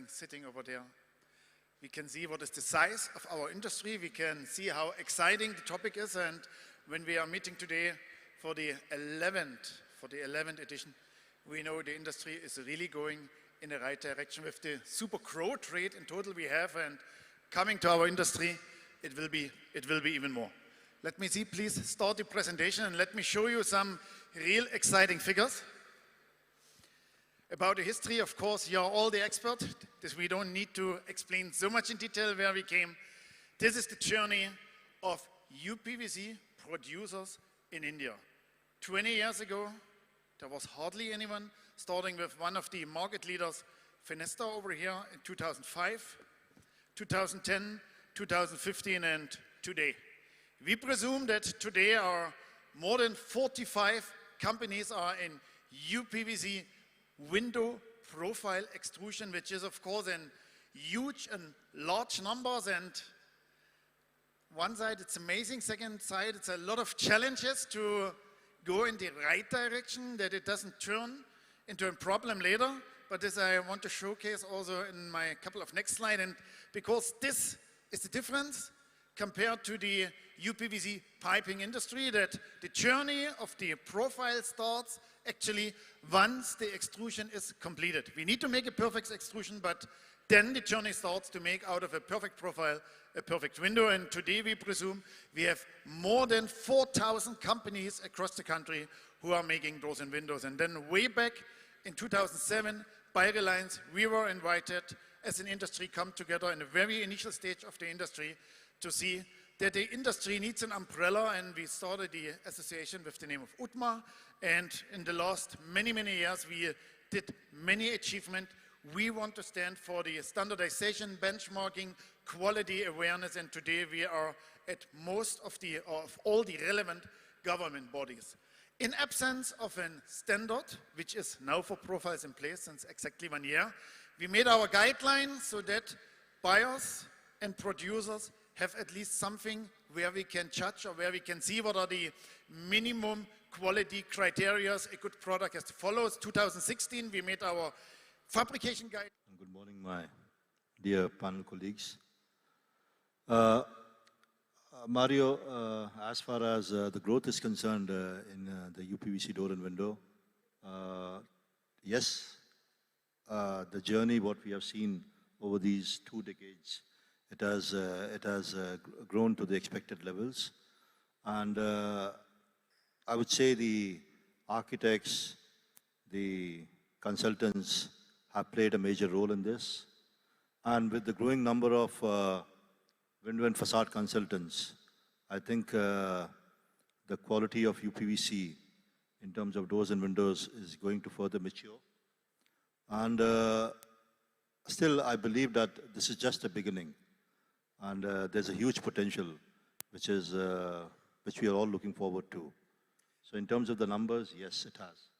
Sitting over there. We can see what is the size of our industry. We can see how exciting the topic is. And when we are meeting today for the 11th edition, we know the industry is really going in the right direction with the super growth rate in total we have. And coming to our industry, it will be even more. Let me see, please start the presentation and let me show you some real exciting figures. About the history, of course, you are all the experts. This we don't need to explain so much in detail where we came. This is the journey of uPVC producers in India. 20 years ago, there was hardly anyone, starting with one of the market leaders, Fenesta over here in 2005, 2010, 2015, and today. We presume that today are more than 45 companies are in uPVC window profile extrusion, which is of course in huge and large numbers. And one side it's amazing, second side it's a lot of challenges to go in the right direction, that it doesn't turn into a problem later. But this I want to showcase also in my couple of next slides. And because this is the difference compared to the uPVC piping industry, that the journey of the profile starts actually once the extrusion is completed. We need to make a perfect extrusion, but then the journey starts to make out of a perfect profile a perfect window. And today we presume we have more than 4,000 companies across the country who are making doors and windows. And then way back in 2007, by Reliance, we were invited as an industry come together in a very initial stage of the industry to see that the industry needs an umbrella, and we started the association with the name of UTMA. And in the last many years, we did many achievements. We want to stand for the standardization, benchmarking, quality awareness, and today we are at most of all the relevant government bodies. In absence of a standard, which is now for profiles in place since exactly 1 year, we made our guidelines so that buyers and producers have at least something where we can judge or where we can see what are the minimum quality criteria a good product has to follow. 2016, we made our fabrication guide. Good morning, my dear panel colleagues. Mario, as far as the growth is concerned in the uPVC door and window, yes, the journey, what we have seen over these 2 decades, it has grown to the expected levels. And I would say the architects, the consultants have played a major role in this. And with the growing number of window and facade consultants, I think the quality of uPVC in terms of doors and windows is going to further mature. And still, I believe that this is just a beginning. And there's a huge potential, which we are all looking forward to. So in terms of the numbers, yes, it has.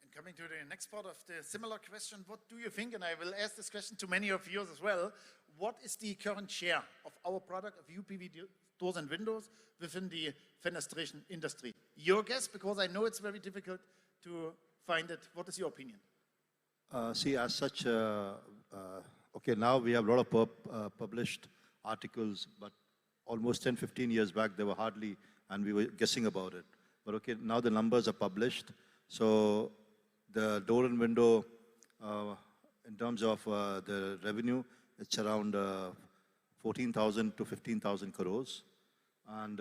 And coming to the next part of the similar question, what do you think, and I will ask this question to many of you as well, what is the current share of our product of uPVC doors and windows within the fenestration industry? Your guess, because I know it's very difficult to find it. What is your opinion? See, as such, okay, now we have a lot of published articles, but almost 10-15 years back, there were hardly, and we were guessing about it. But okay, now the numbers are published. So the door and window, in terms of the revenue, it's around 14,000 to 15,000 crores. And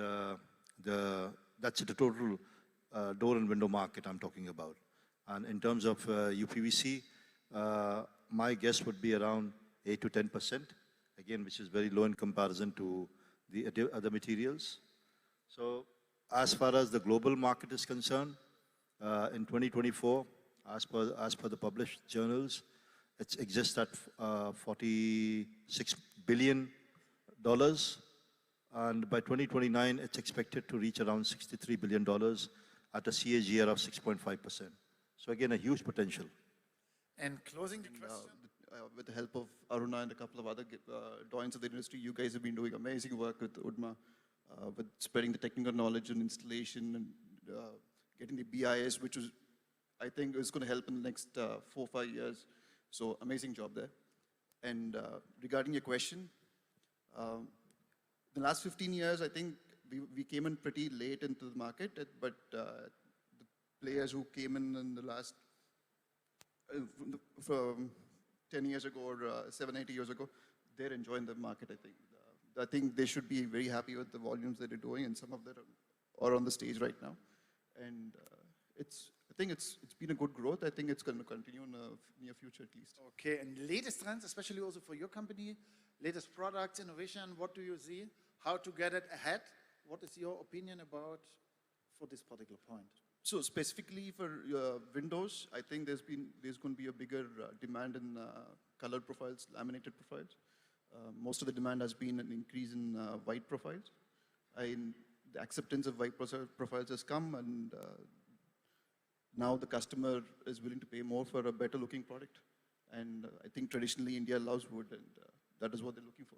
that's the total door and window market I'm talking about. And in terms of uPVC, my guess would be around 8 to 10%. Again, which is very low in comparison to the other materials. So as far as the global market is concerned, in 2024, as per the published journals, it exists at $46 billion. And by 2029, it's expected to reach around $63 billion at a CAGR of 6.5%. So again, a huge potential. And closing the question. With the help of Aruna and a couple of other doyens of the industry, you guys have been doing amazing work with UDMA, with spreading the technical knowledge and installation and getting the BIS, which was, I think is going to help in the next 4 or 5 years. So amazing job there. And regarding your question, the last 15 years, I think we came in pretty late into the market, but the players who came in the last, from 10 years ago or 7, 8 years ago, they're enjoying the market, I think. I think they should be very happy with the volumes that they're doing, and some of them are on the stage right now. And I think it's been a good growth. I think it's going to continue in the near future at least. Okay, and latest trends, especially also for your company, latest products, innovation, what do you see? How to get it ahead? What is your opinion about for this particular point? So specifically for windows, I think there's going to be a bigger demand in color profiles, laminated profiles. Most of the demand has been an increase in white profiles. The acceptance of white profiles has come, and now the customer is willing to pay more for a better looking product. And I think traditionally India loves wood, and that is what they're looking for.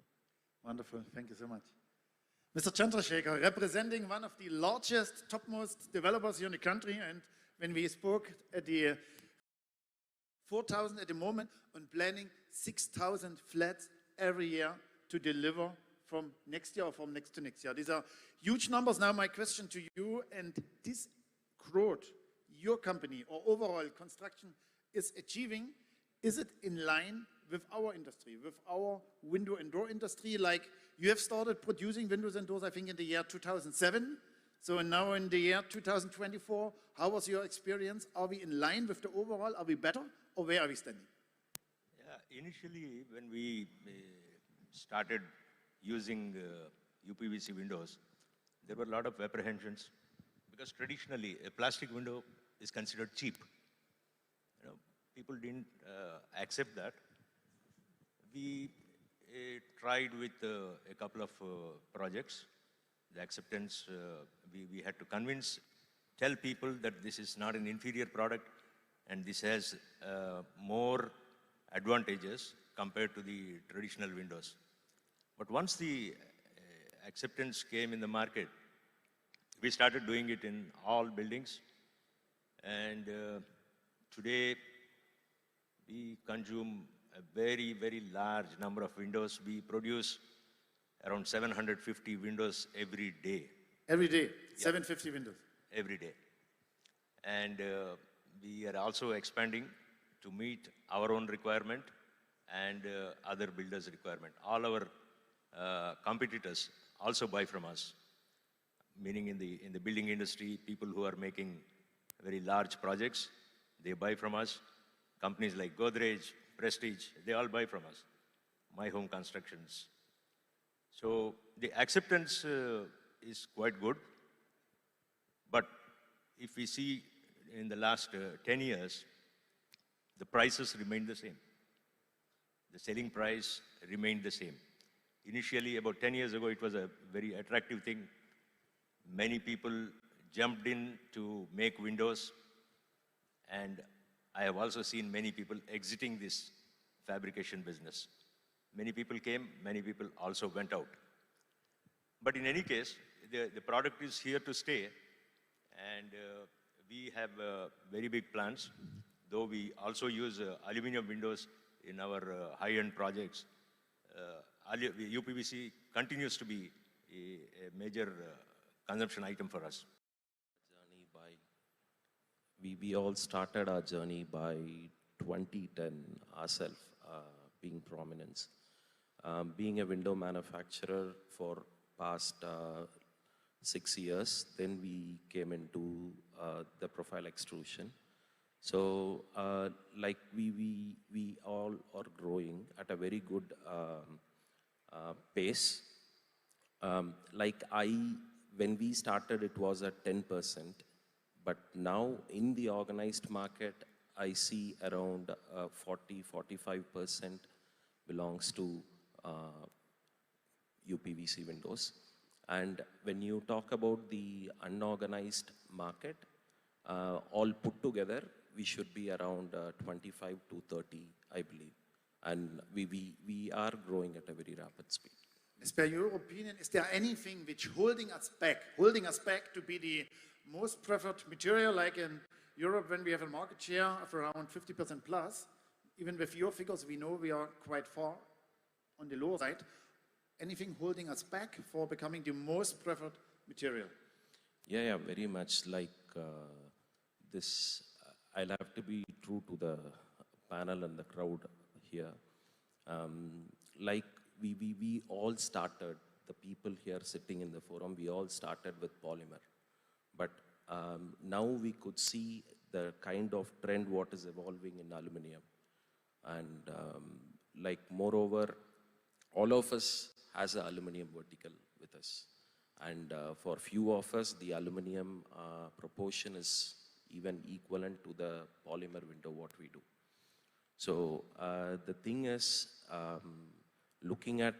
Wonderful, thank you so much. Mr. Chandrasekhar, representing one of the largest, topmost developers here in the country, and when we spoke at the 4,000 at the moment, on planning 6,000 flats every year to deliver from next year or from next to next year. These are huge numbers. Now my question to you, and this growth your company or overall construction is achieving, is it in line with our industry, with our window and door industry? Like you have started producing windows and doors, I think, in the year 2007. So now in the year 2024, how was your experience? Are we in line with the overall? Are we better? Or where are we standing? Yeah, initially, when we started using uPVC windows, there were a lot of apprehensions because traditionally a plastic window is considered cheap. You know, people didn't accept that. We tried with a couple of projects. The acceptance, we had to tell people that this is not an inferior product and this has more advantages compared to the traditional windows. But once the acceptance came in the market, we started doing it in all buildings. And today, we consume a very, very large number of windows. We produce around 750 windows every day. Every day, yeah. 750 windows? Every day. And we are also expanding to meet our own requirement and other builders' requirement. All our competitors also buy from us, meaning in the building industry, people who are making very large projects, they buy from us. Companies like Godrej, Prestige, they all buy from us. My Home Constructions. So the acceptance is quite good. But if we see in the last 10 years, the prices remained the same. The selling price remained the same. Initially, about 10 years ago, it was a very attractive thing. Many people jumped in to make windows, and I have also seen many people exiting this fabrication business. Many people came, many people also went out. But in any case, the product is here to stay, and we have very big plans, though we also use aluminum windows in our high-end projects. uPVC continues to be a major consumption item for us. We all started our journey by 2010 ourselves, being Prominence. Being a window manufacturer for past 6 years, then we came into the profile extrusion. So like we all are growing at a very good pace. When we started, it was at 10%. But now in the organized market, I see around 40–45% belongs to uPVC windows. And when you talk about the unorganized market, all put together, we should be around 25 to 30, I believe. And we are growing at a very rapid speed. As per your opinion, is there anything which holding us back to be the most preferred material, like in Europe when we have a market share of around 50% plus? even with your figures, we know we are quite far on the lower side. Anything holding us back for becoming the most preferred material? Yeah, very much like this. I'll have to be true to the panel and the crowd here. Like we all started, the people here sitting in the forum, we all started with polymer. But now we could see the kind of trend what is evolving in aluminum. And like moreover, all of us has an aluminum vertical with us. And for few of us, the aluminum proportion is even equivalent to the polymer window what we do. So the thing is, looking at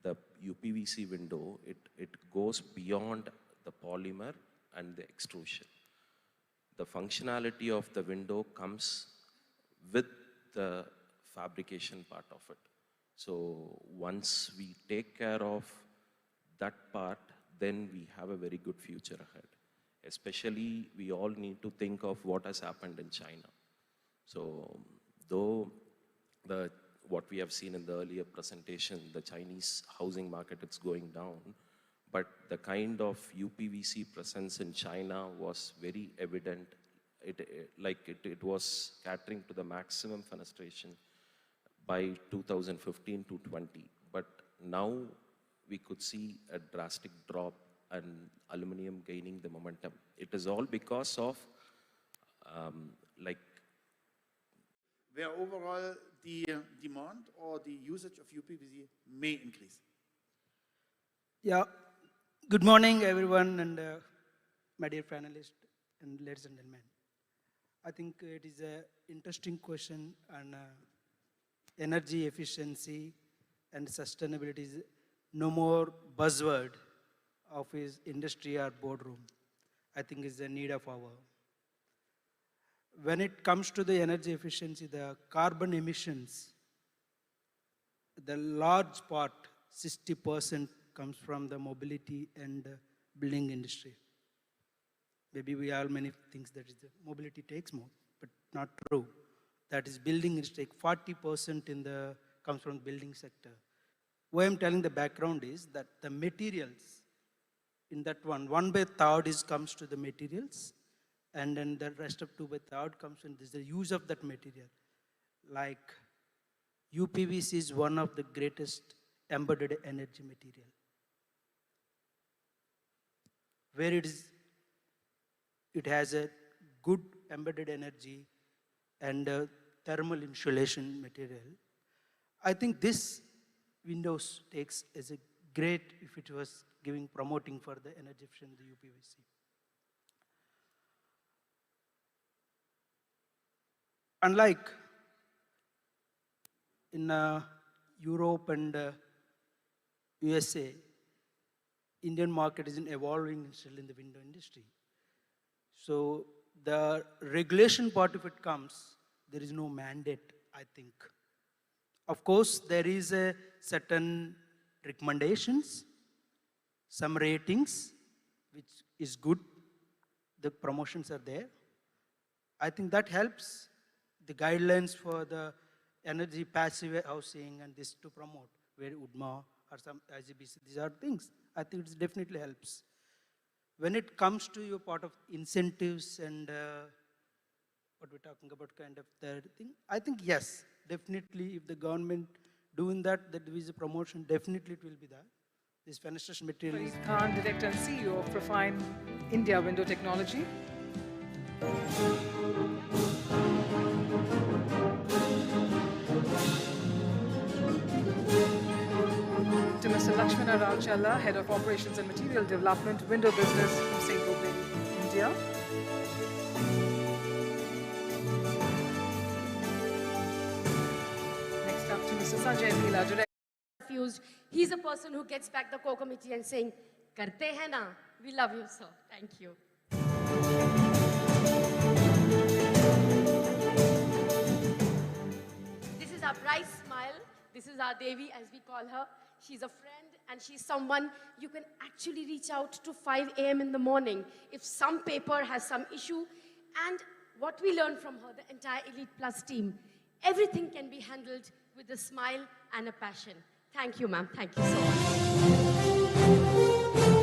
the uPVC window, it goes beyond the polymer and the extrusion. The functionality of the window comes with the fabrication part of it. So once we take care of that part, then we have a very good future ahead. Especially, we all need to think of what has happened in China. So though what we have seen in the earlier presentation, the Chinese housing market is going down, but the kind of uPVC presence in China was very evident. It was catering to the maximum fenestration by 2015 to 20. But now we could see a drastic drop and aluminum gaining the momentum. It is all because of where overall the demand or the usage of uPVC may increase. Yeah, good morning everyone and my dear panelists and ladies and gentlemen. I think it is an interesting question, and energy efficiency and sustainability is no more buzzword of his industry or boardroom. I think it's a need of our. When it comes to the energy efficiency, the carbon emissions, the large part, 60% comes from the mobility and building industry. Maybe we all many things that is the mobility takes more, but not true. That is building industry, 40% comes from building sector. Why I'm telling the background is that the materials in that one by third comes to the materials, and then the rest of 2 by third comes in this, the use of that material. Like uPVC is one of the greatest embedded energy material. Where it has a good embedded energy and thermal insulation material. I think this Windows takes as a great if it was promoting for the energy efficient the uPVC. Unlike in Europe and USA, Indian market isn't evolving still in the window industry. So the regulation part, if it comes, there is no mandate, I think. Of course, there is a certain recommendations, some ratings, which is good. The promotions are there. I think that helps the guidelines for the energy passive housing and this to promote, where UDMA or some IGBC, these are things. I think it definitely helps. When it comes to your part of incentives and what we're talking about kind of third thing, I think yes, definitely if the government doing that there is a promotion, definitely it will be that. This fenestration material is... Farid Khan, Director and CEO of Profine India Window Technology. To Mr. Lakshmana Challa, Head of Operations and Material Development, Window Business from Saint-Gobain, India. Next up to Mr. Sanjay, Meela, Director. He's a person who gets back the core committee and saying, "Karte hai na? We love you, sir." Thank you. This is our bright smile. This is our Devi, as we call her. She's a friend and she's someone you can actually reach out to 5 a.m. in the morning if some paper has some issue. And what we learned from her, the entire Elite Plus team, everything can be handled with a smile and a passion. Thank you, ma'am. Thank you so much.